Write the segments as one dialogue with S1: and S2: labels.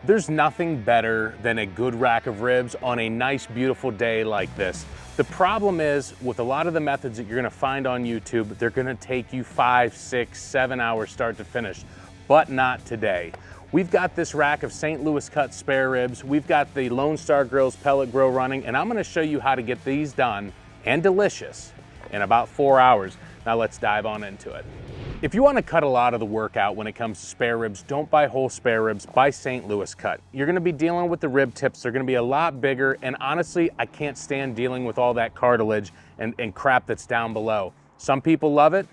S1: There's nothing better than a good rack of ribs on a nice, beautiful day like this. The problem is, with a lot of the methods that you're gonna find on YouTube, they're gonna take you 5, 6, 7 hours start to finish, but not today. We've got this rack of St. Louis cut spare ribs. We've got the Lone Star Grillz pellet grill running, and I'm gonna show you how to get these done and delicious in about 4 hours. Now let's dive on into it. If you want to cut a lot of the work out when it comes to spare ribs, don't buy whole spare ribs, buy St. Louis cut. You're going to be dealing with the rib tips. They're going to be a lot bigger, and honestly, I can't stand dealing with all that cartilage and crap that's down below. Some people love it,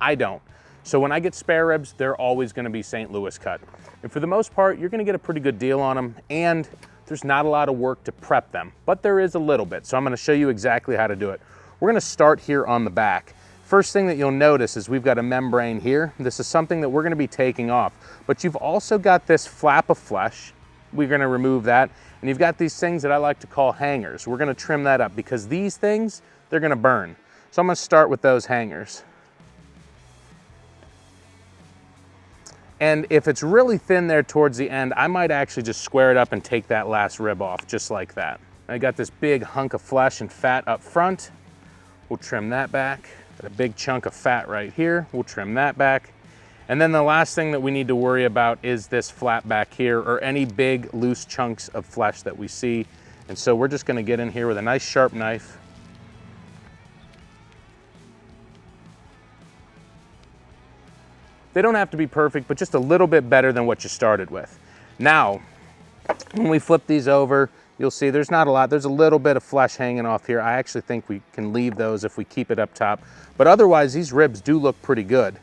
S1: I don't. So when I get spare ribs, they're always going to be St. Louis cut. And for the most part, you're going to get a pretty good deal on them, and there's not a lot of work to prep them, but there is a little bit. So I'm going to show you exactly how to do it. We're going to start here on the back. First thing that you'll notice is we've got a membrane here. This is something that we're gonna be taking off, but you've also got this flap of flesh. We're gonna remove that. And you've got these things that I like to call hangers. We're gonna trim that up because these things, they're gonna burn. So I'm gonna start with those hangers. And if it's really thin there towards the end, I might actually just square it up and take that last rib off, just like that. I got this big hunk of flesh and fat up front. We'll trim that back. Got a big chunk of fat right here. We'll trim that back. And then the last thing that we need to worry about is this flap back here, or any big loose chunks of flesh that we see. And so we're just gonna get in here with a nice sharp knife. They don't have to be perfect, but just a little bit better than what you started with. Now, when we flip these over, you'll see there's not a lot. There's a little bit of flesh hanging off here. I actually think we can leave those if we keep it up top. But otherwise, these ribs do look pretty good.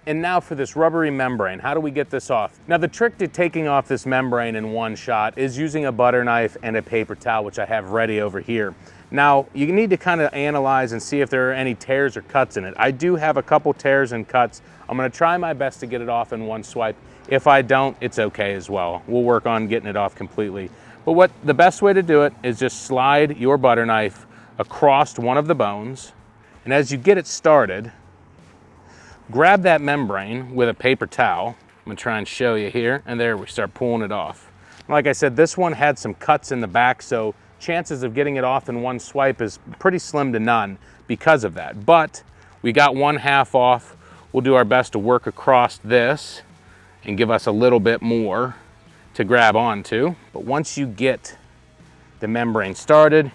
S1: And now for this rubbery membrane, how do we get this off? Now the trick to taking off this membrane in one shot is using a butter knife and a paper towel, which I have ready over here. Now, you need to kind of analyze and see if there are any tears or cuts in it. I do have a couple tears and cuts. I'm gonna try my best to get it off in one swipe. If I don't, it's okay as well. We'll work on getting it off completely. But the best way to do it is just slide your butter knife across one of the bones. And as you get it started, grab that membrane with a paper towel. I'm gonna try and show you here. And there, we start pulling it off. Like I said, this one had some cuts in the back, so chances of getting it off in one swipe is pretty slim to none because of that. But we got one half off. We'll do our best to work across this and give us a little bit more to grab onto. But once you get the membrane started,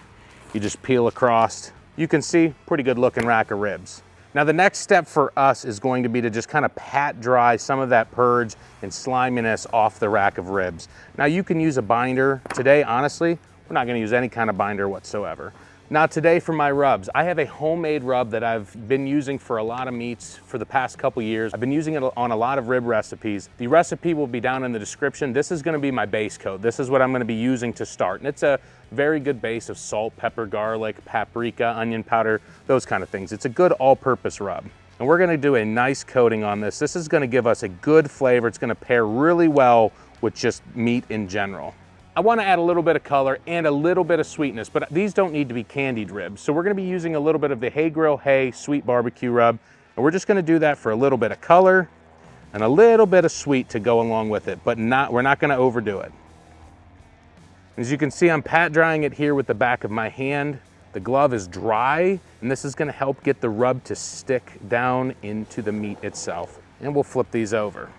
S1: you just peel across. You can see pretty good looking rack of ribs. Now the next step for us is going to be to just kind of pat dry some of that purge and sliminess off the rack of ribs. Now you can use a binder. Today, honestly, we're not gonna use any kind of binder whatsoever. Now today for my rubs, I have a homemade rub that I've been using for a lot of meats for the past couple years. I've been using it on a lot of rib recipes. The recipe will be down in the description. This is gonna be my base coat. This is what I'm gonna be using to start. And it's a very good base of salt, pepper, garlic, paprika, onion powder, those kind of things. It's a good all-purpose rub. And we're gonna do a nice coating on this. This is gonna give us a good flavor. It's gonna pair really well with just meat in general. I want to add a little bit of color and a little bit of sweetness, but these don't need to be candied ribs. So we're going to be using a little bit of the Hey Grill Hey Sweet Barbecue Rub, and we're just going to do that for a little bit of color and a little bit of sweet to go along with it, but we're not going to overdo it. As you can see, I'm pat drying it here with the back of my hand. The glove is dry, and this is going to help get the rub to stick down into the meat itself. And we'll flip these over.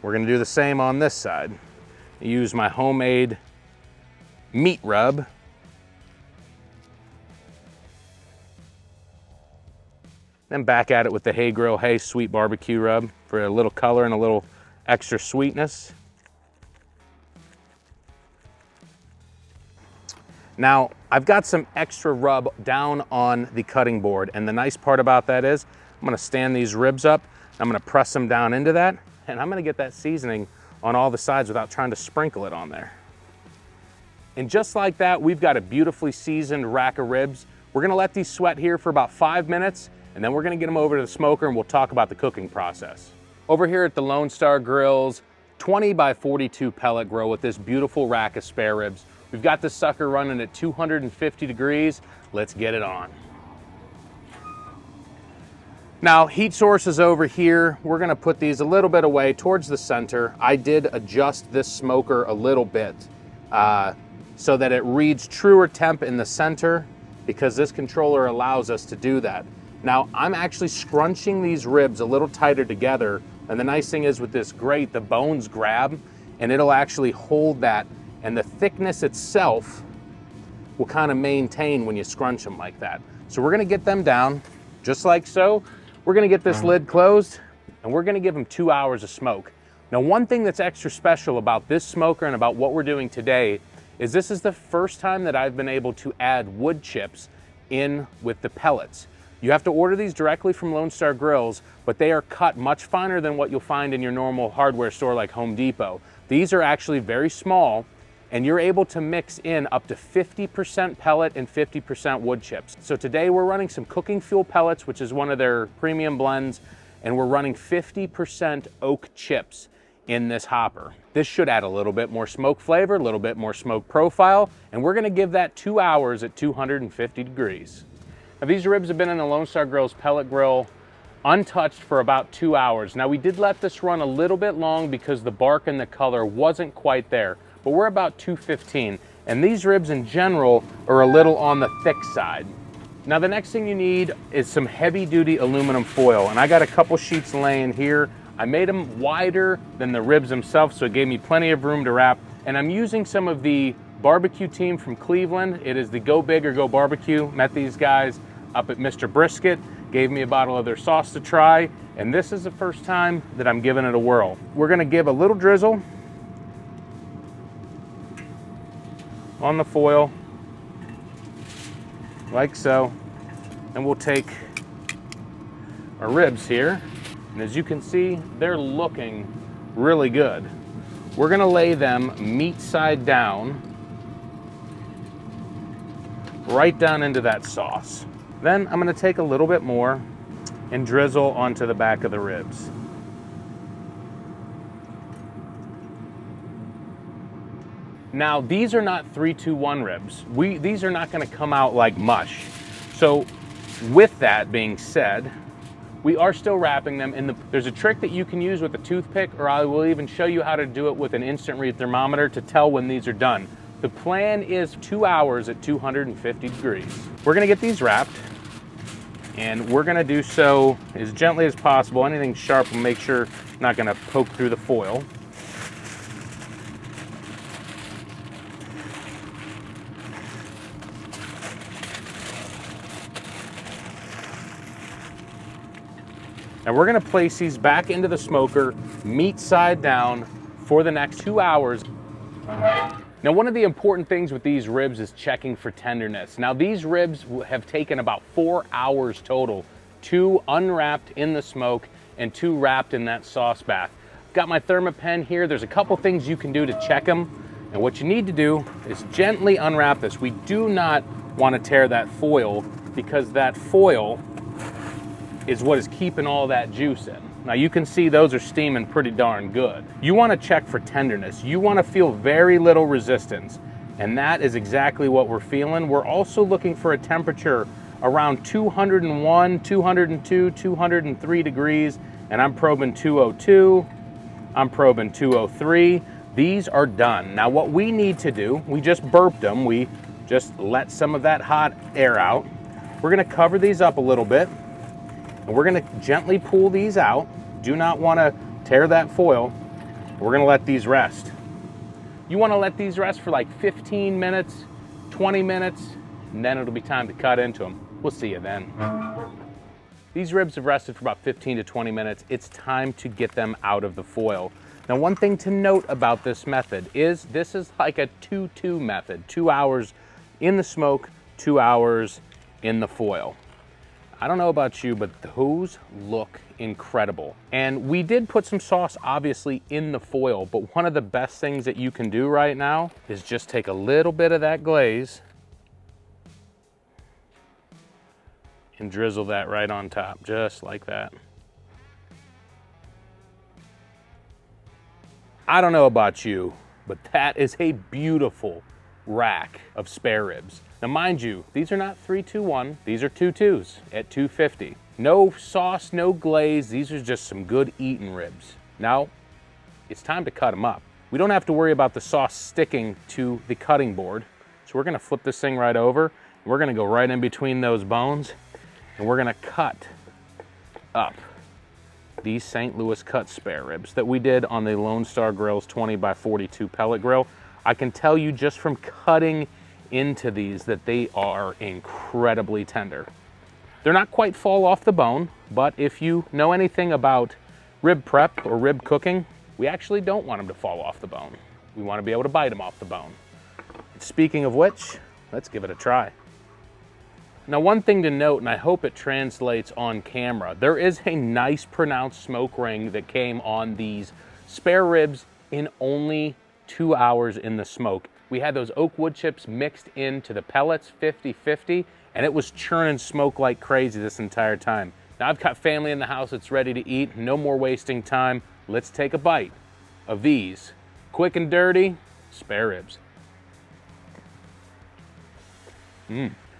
S1: We're going to do the same on this side. Use my homemade meat rub. Then back at it with the Hey Grill Hey Sweet Barbecue Rub for a little color and a little extra sweetness. Now, I've got some extra rub down on the cutting board, and the nice part about that is I'm gonna stand these ribs up, I'm gonna press them down into that, and I'm gonna get that seasoning on all the sides without trying to sprinkle it on there. And just like that, we've got a beautifully seasoned rack of ribs. We're gonna let these sweat here for about 5 minutes, and then we're gonna get them over to the smoker and we'll talk about the cooking process. Over here at the Lone Star Grillz 20 by 42 pellet grill with this beautiful rack of spare ribs. We've got this sucker running at 250 degrees. Let's get it on. Now, heat source is over here. We're gonna put these a little bit away towards the center. I did adjust this smoker a little bit so that it reads truer temp in the center, because this controller allows us to do that. Now, I'm actually scrunching these ribs a little tighter together, and the nice thing is with this grate, the bones grab, and it'll actually hold that, and the thickness itself will kind of maintain when you scrunch them like that. So we're gonna get them down, just like so. We're gonna get this lid closed, and we're gonna give them 2 hours of smoke. Now, one thing that's extra special about this smoker and about what we're doing today is this is the first time that I've been able to add wood chips in with the pellets. You have to order these directly from Lone Star Grills, but they are cut much finer than what you'll find in your normal hardware store like Home Depot. These are actually very small, and you're able to mix in up to 50% pellet and 50% wood chips. So today we're running some cooking fuel pellets, which is one of their premium blends, and we're running 50% oak chips in this hopper. This should add a little bit more smoke flavor, a little bit more smoke profile, and we're gonna give that 2 hours at 250 degrees. Now, these ribs have been in the Lone Star Grills pellet grill untouched for about 2 hours. Now, we did let this run a little bit long because the bark and the color wasn't quite there, but we're about 215, and these ribs in general are a little on the thick side. Now, the next thing you need is some heavy duty aluminum foil, and I got a couple sheets laying here. I made them wider than the ribs themselves, so it gave me plenty of room to wrap. And I'm using some of the barbecue team from Cleveland. It is the Go Big or Go Barbecue. Met these guys up at Mr. Brisket, gave me a bottle of their sauce to try, and this is the first time that I'm giving it a whirl. We're gonna give a little drizzle on the foil, like so. And we'll take our ribs here, and as you can see, they're looking really good. We're gonna lay them meat side down, right down into that sauce. Then I'm gonna take a little bit more and drizzle onto the back of the ribs. Now, these are not 3-2-1 ribs. These are not gonna come out like mush. So with that being said, we are still wrapping them in there's a trick that you can use with a toothpick, or I will even show you how to do it with an instant read thermometer to tell when these are done. The plan is 2 hours at 250 degrees. We're gonna get these wrapped, and we're gonna do so as gently as possible. Anything sharp will make sure it's not gonna poke through the foil. And we're gonna place these back into the smoker, meat side down, for the next 2 hours. Now, one of the important things with these ribs is checking for tenderness. Now, these ribs have taken about 4 hours total, 2 unwrapped in the smoke and 2 wrapped in that sauce bath. Got my Thermapen here. There's a couple things you can do to check them. And what you need to do is gently unwrap this. We do not want to tear that foil, because that foil is what is keeping all that juice in. Now, you can see those are steaming pretty darn good. You want to check for tenderness. You want to feel very little resistance, and that is exactly what we're feeling. We're also looking for a temperature around 201, 202, 203 degrees, and I'm probing 202, I'm probing 203. These are done. Now, what we need to do, we just burped them. We just let some of that hot air out. We're gonna cover these up a little bit, and we're gonna gently pull these out. Do not wanna tear that foil. We're gonna let these rest. You wanna let these rest for like 15 minutes, 20 minutes, and then it'll be time to cut into them. We'll see you then. These ribs have rested for about 15 to 20 minutes. It's time to get them out of the foil. Now, one thing to note about this method is this is like a 2-2 method. 2 hours in the smoke, 2 hours in the foil. I don't know about you, but those look incredible. And we did put some sauce obviously in the foil, but one of the best things that you can do right now is just take a little bit of that glaze and drizzle that right on top, just like that. I don't know about you, but that is a beautiful rack of spare ribs. Now, mind you, these are not 3-2-1, these are 2-2s at 250. No sauce, no glaze. These are just some good eating ribs. Now, it's time to cut them up. We don't have to worry about the sauce sticking to the cutting board. So we're gonna flip this thing right over. We're gonna go right in between those bones, and we're gonna cut up these St. Louis cut spare ribs that we did on the Lone Star Grillz 20x42 pellet grill. I can tell you just from cutting into these that they are incredibly tender. They're not quite fall off the bone, but if you know anything about rib prep or rib cooking, we actually don't want them to fall off the bone. We want to be able to bite them off the bone. Speaking of which, let's give it a try. Now, one thing to note, and I hope it translates on camera, there is a nice pronounced smoke ring that came on these spare ribs in only 2 hours in the smoke. We had those oak wood chips mixed into the pellets 50-50, and it was churning smoke like crazy this entire time. Now I've got family in the house that's ready to eat, no more wasting time. Let's take a bite of these quick and dirty spare ribs.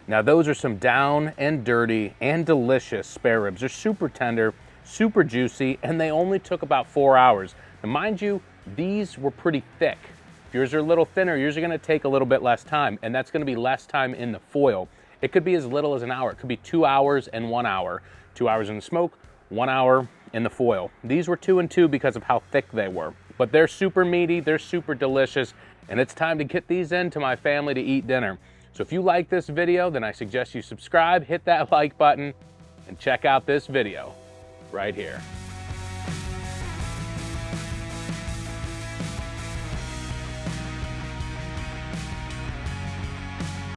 S1: Now those are some down and dirty and delicious spare ribs. They're super tender, super juicy, and they only took about 4 hours. Now mind you, these were pretty thick. If yours are a little thinner, yours are gonna take a little bit less time, and that's gonna be less time in the foil. It could be as little as an hour. It could be 2 hours and 1 hour. 2 hours in the smoke, 1 hour in the foil. These were 2 and 2 because of how thick they were. But they're super meaty, they're super delicious, and it's time to get these into my family to eat dinner. So if you like this video, then I suggest you subscribe, hit that like button, and check out this video right here.